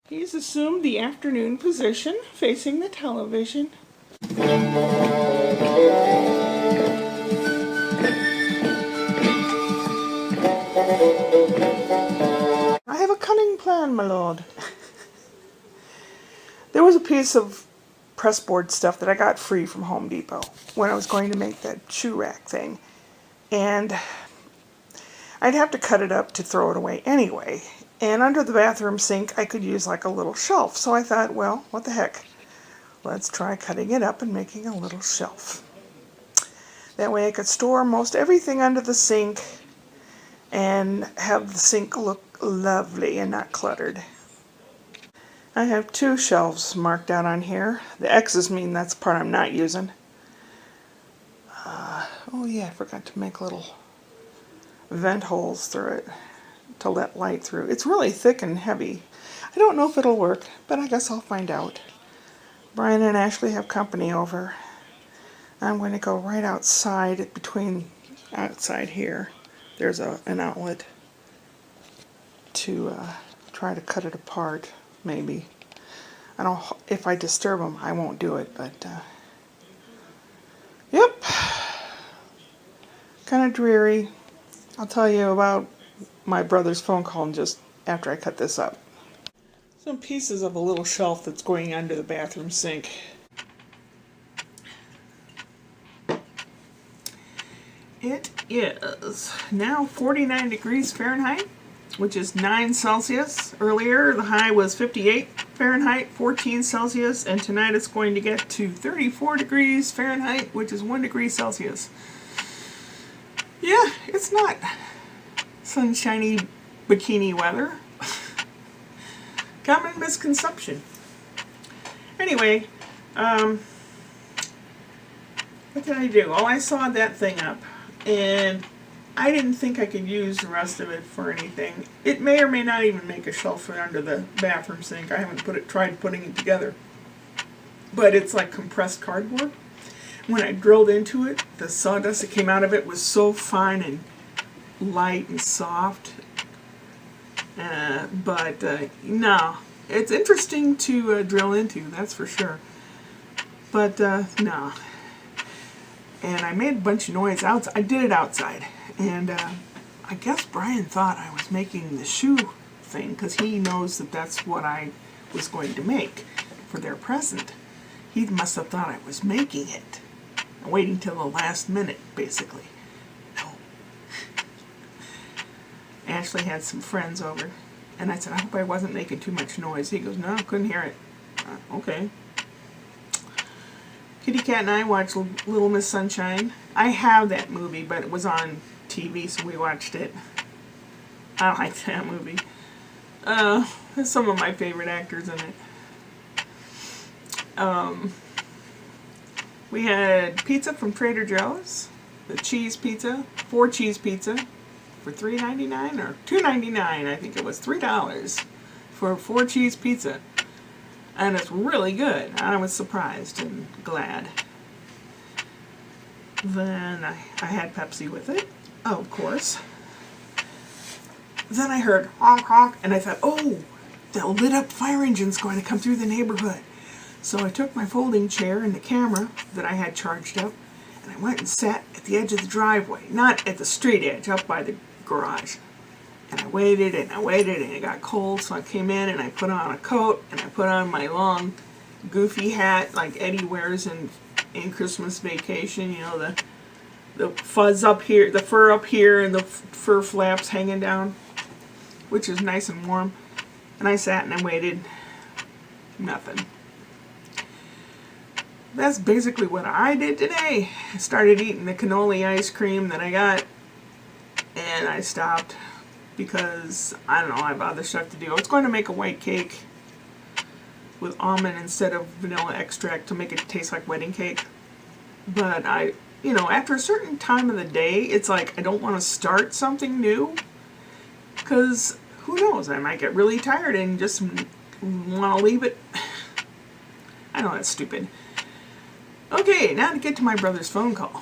He's assumed the afternoon position, facing the television. I have a cunning plan, my lord. There was a piece of pressboard stuff that I got free from Home Depot when I was going to make that shoe rack thing. And I'd have to cut it up to throw it away anyway. And under the bathroom sink, I could use like a little shelf. So I thought, well, what the heck? Let's try cutting it up and making a little shelf. That way I could store most everything under the sink and have the sink look lovely and not cluttered. I have 2 shelves marked out on here. The X's mean that's the part I'm not using. Oh yeah, I forgot to make little vent holes through it to let light through. It's really thick and heavy. I don't know if it'll work, but I guess I'll find out. Brian and Ashley have company over. I'm going to go right outside, outside here. There's an outlet to try to cut it apart, maybe. If I disturb them, I won't do it, but yep. Kind of dreary. I'll tell you about my brother's phone call just after I cut this up. Some pieces of a little shelf that's going under the bathroom sink. It is now 49 degrees Fahrenheit, which is 9 Celsius. Earlier, the high was 58 Fahrenheit, 14 Celsius, and tonight it's going to get to 34 degrees Fahrenheit, which is 1 degree Celsius. Yeah, it's not sunshiny bikini weather. Common misconception. Anyway, what did I do? Oh, I sawed that thing up, and I didn't think I could use the rest of it for anything. It may or may not even make a shelf for under the bathroom sink. I haven't tried putting it together. But it's like compressed cardboard. When I drilled into it, the sawdust that came out of it was so fine and light and soft. No, it's interesting to drill into, that's for sure. But no. And I made a bunch of noise outside. I did it outside. And I guess Brian thought I was making the shoe thing because he knows that that's what I was going to make for their present. He must have thought I was making it. Waiting till the last minute, basically. No. Ashley had some friends over. And I said, I hope I wasn't making too much noise. He goes, no, couldn't hear it. Okay. Kitty Cat and I watched Little Miss Sunshine. I have that movie, but it was on TV, so we watched it. I like that movie. There's some of my favorite actors in it. We had pizza from Trader Joe's. The cheese pizza, 4 cheese pizza for $3.99 or $2.99. I think it was $3 for 4 cheese pizza. And it's really good. I was surprised and glad. Then I had Pepsi with it, of course. Then I heard honk honk, and I thought, oh, the lit up fire engine's going to come through the neighborhood. So I took my folding chair and the camera that I had charged up, and I went and sat at the edge of the driveway, not at the street edge, up by the garage. And I waited and I waited, and it got cold, so I came in and I put on a coat and I put on my long goofy hat like Eddie wears in Christmas Vacation, you know, the fuzz up here, the fur up here, and the fur flaps hanging down, which is nice and warm. And I sat and I waited. Nothing. That's basically what I did today. I started eating the cannoli ice cream that I got, and I stopped because, I don't know, I have other stuff to do. I was going to make a white cake with almond instead of vanilla extract to make it taste like wedding cake. But after a certain time of the day, it's like I don't want to start something new, because who knows, I might get really tired and just want to leave it. I know that's stupid. Okay, now to get to my brother's phone call.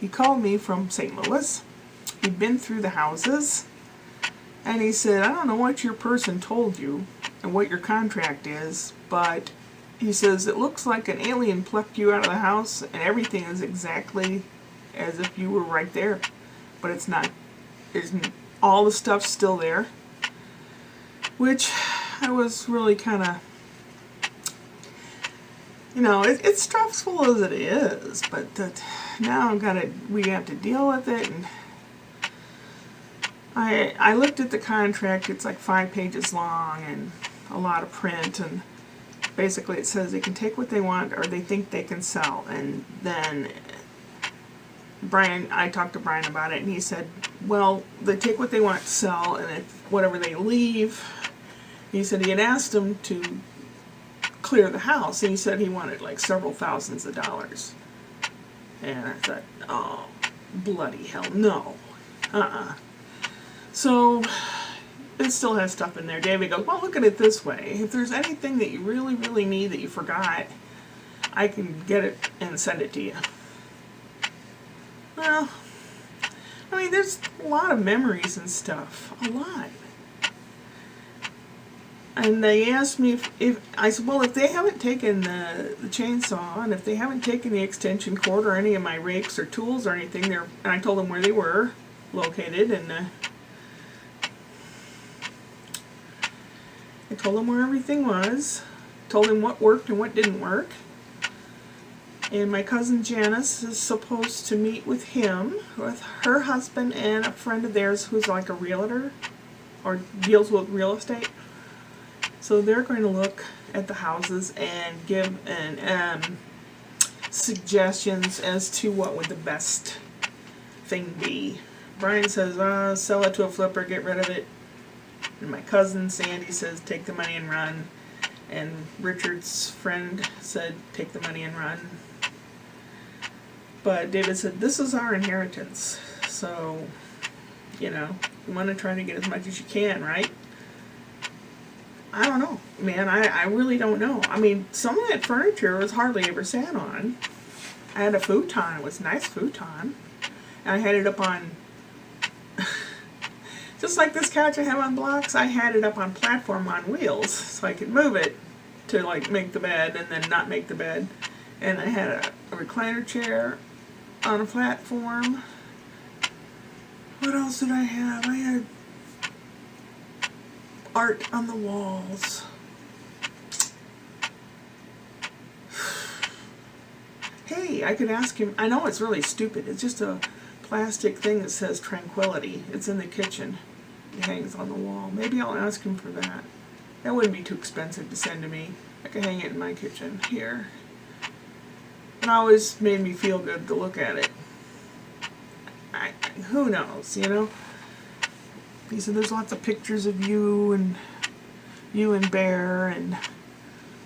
He called me from St. Louis. He'd been through the houses, and he said, I don't know what your person told you and what your contract is, but he says it looks like an alien plucked you out of the house and everything is exactly as if you were right there, but it's not. All the stuff's still there, which I was really kind of, you know, it's stressful as it is, but now we have to deal with it. And I looked at the contract. It's like 5 pages long and a lot of print, and basically it says they can take what they want or they think they can sell. And then I talked to Brian about it, and he said, well, they take what they want to sell, and if whatever they leave, he said he had asked them to clear the house, and he said he wanted like several thousands of dollars. And I thought, oh, bloody hell, no. So it still has stuff in there. David goes, well, look at it this way. If there's anything that you really, really need that you forgot, I can get it and send it to you. Well, I mean, there's a lot of memories and stuff. A lot. And they asked me if I said, well, if they haven't taken the chainsaw, and if they haven't taken the extension cord or any of my rakes or tools or anything, and I told them where they were located, and I told him where everything was, told him what worked and what didn't work. And my cousin Janice is supposed to meet with him, with her husband and a friend of theirs who's like a realtor or deals with real estate. So they're going to look at the houses and give suggestions as to what would the best thing be. Brian says, sell it to a flipper, get rid of it. And my cousin Sandy says, take the money and run. And Richard's friend said, take the money and run. But David said, this is our inheritance. So, you know, you want to try to get as much as you can, right? I don't know, man. I really don't know. I mean, some of that furniture was hardly ever sat on. I had a futon. It was a nice futon. And I had it up on... Just like this couch I have on blocks, I had it up on platform on wheels so I could move it to like make the bed and then not make the bed. And I had a recliner chair on a platform. What else did I have? I had art on the walls. Hey, I could ask him. I know it's really stupid. It's just a plastic thing that says Tranquility. It's in the kitchen. It hangs on the wall. Maybe I'll ask him for that. That wouldn't be too expensive to send to me. I could hang it in my kitchen here. It always made me feel good to look at it. Who knows, you know? He said there's lots of pictures of you and Bear and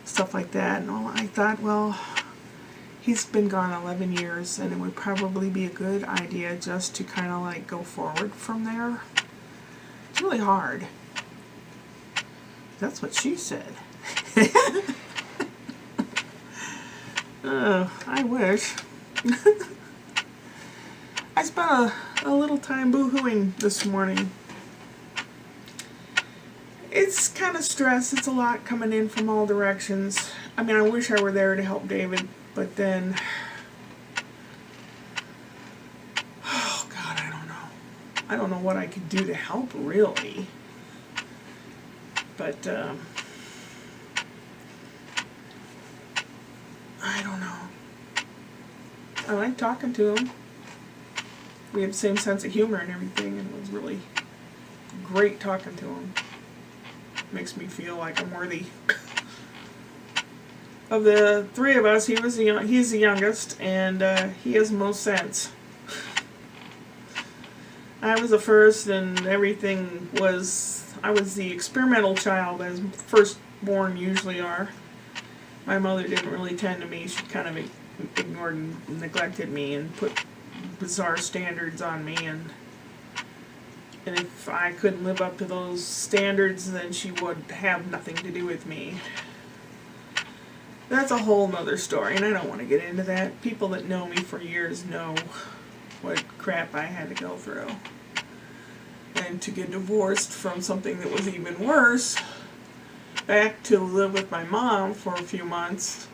stuff like that. And all. I thought, well, he's been gone 11 years, and it would probably be a good idea just to kind of like go forward from there. It's really hard. That's what she said. I wish. I spent a little time boo-hooing this morning. It's kind of stress. It's a lot coming in from all directions. I mean, I wish I were there to help David, but then... Oh, God, I don't know. I don't know what I could do to help, really. But, I don't know. I like talking to him. We have the same sense of humor and everything, and it was really great talking to him. Makes me feel like I'm worthy. Of the three of us, he's the youngest, and he has the most sense. I was the first, and everything was... I was the experimental child, as firstborn usually are. My mother didn't really tend to me. She kind of ignored and neglected me and put bizarre standards on me, and if I couldn't live up to those standards, then she would have nothing to do with me. That's a whole nother story, and I don't want to get into that. People that know me for years know what crap I had to go through. And to get divorced from something that was even worse back to live with my mom for a few months.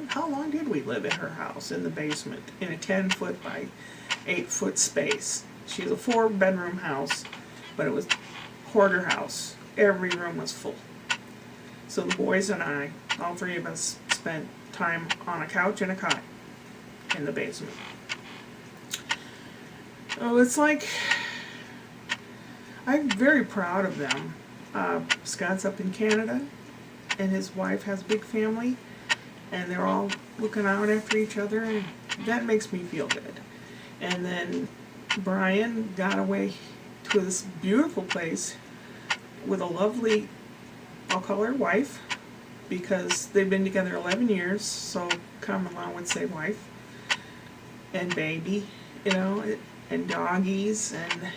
How long did we live at her house in the basement in a 10-foot by 8-foot space? She's a 4-bedroom house, but it was hoarder house. Every room was full. So the boys and I, all three of us, spent time on a couch and a cot in the basement. Oh, it's like, I'm very proud of them. Scott's up in Canada, and his wife has a big family, and they're all looking out after each other, and that makes me feel good. And then Brian got away to this beautiful place with a lovely, I'll call her wife, because they've been together 11 years, so common law would say wife, and baby, you know, and doggies, and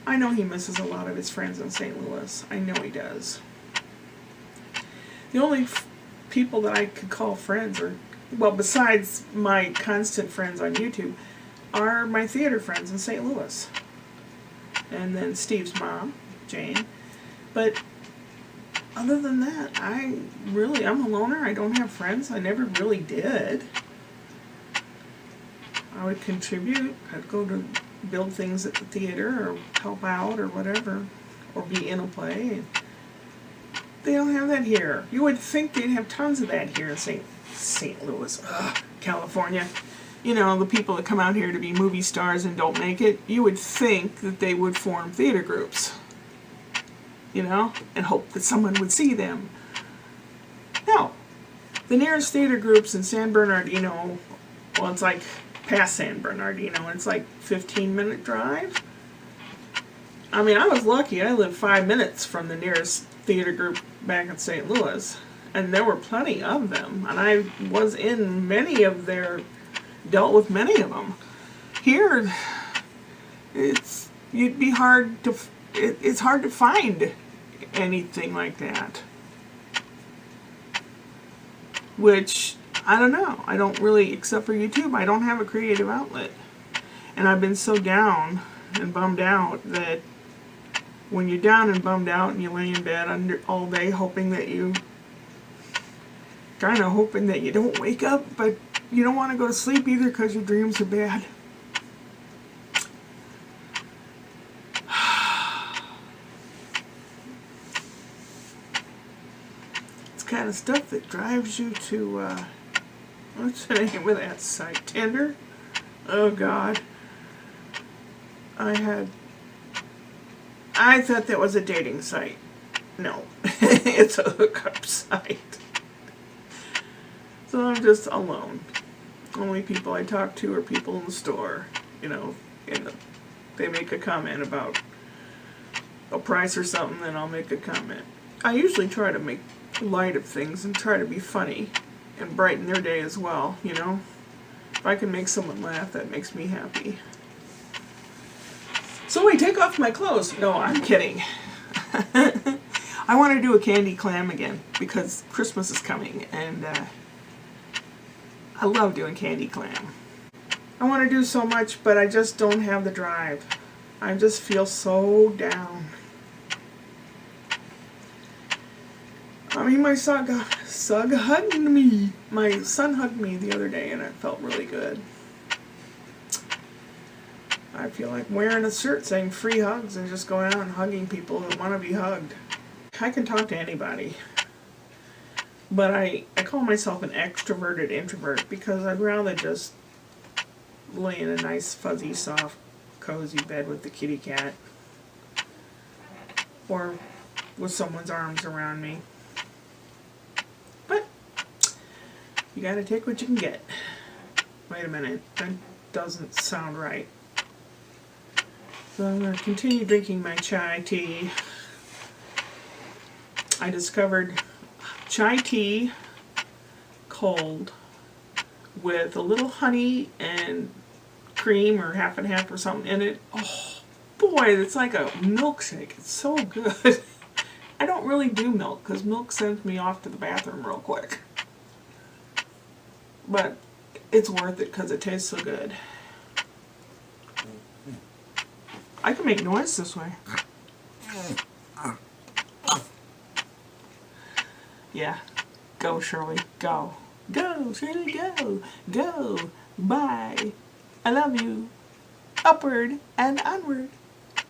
I know he misses a lot of his friends in St. Louis. I know he does. The only people that I could call friends are, well, besides my constant friends on YouTube, are my theater friends in St. Louis. And then Steve's mom, Jane. But other than that, I'm a loner. I don't have friends. I never really did. I would contribute. I'd go to build things at the theater or help out or whatever, or be in a play. They don't have that here. You would think they'd have tons of that here in St. Louis, California. You know, the people that come out here to be movie stars and don't make it, you would think that they would form theater groups, you know, and hope that someone would see them. No. The nearest theater groups in San Bernardino, well, it's like past San Bernardino, and it's like 15-minute drive. I mean, I was lucky. I lived 5 minutes from the nearest theater group back in St. Louis, and there were plenty of them, and I was in many of their, dealt with many of them. Here, it's hard to find anything like that. Which, I don't know. I don't really, except for YouTube, I don't have a creative outlet. And I've been so down and bummed out that when you're down and bummed out and you lay in bed all day hoping that you don't wake up, but you don't want to go to sleep either because your dreams are bad. It's kind of stuff that drives you to, what's the name of that site? Tinder? Oh God. I thought that was a dating site. No, it's a hookup site. So I'm just alone. Only people I talk to are people in the store, you know, and they make a comment about a price or something, then I'll make a comment. I usually try to make light of things and try to be funny and brighten their day as well, you know. If I can make someone laugh, that makes me happy. So wait, take off my clothes. No, I'm kidding. I want to do a candy clam again because Christmas is coming, and I love doing candy clam. I want to do so much, but I just don't have the drive. I just feel so down. I mean, my son hugged me. My son hugged me the other day, and it felt really good. I feel like wearing a shirt saying free hugs and just going out and hugging people that want to be hugged. I can talk to anybody. But I call myself an extroverted introvert because I'd rather just lay in a nice, fuzzy, soft, cozy bed with the kitty cat. Or with someone's arms around me. But you gotta take what you can get. Wait a minute, that doesn't sound right. So I'm going to continue drinking my chai tea. I discovered chai tea cold with a little honey and cream or half and half or something in it. Oh boy, it's like a milkshake. It's so good. I don't really do milk because milk sends me off to the bathroom real quick. But it's worth it because it tastes so good. I can make noise this way. Yeah. Go, Shirley. Go. Go, Shirley, go. Go. Bye. I love you. Upward and onward.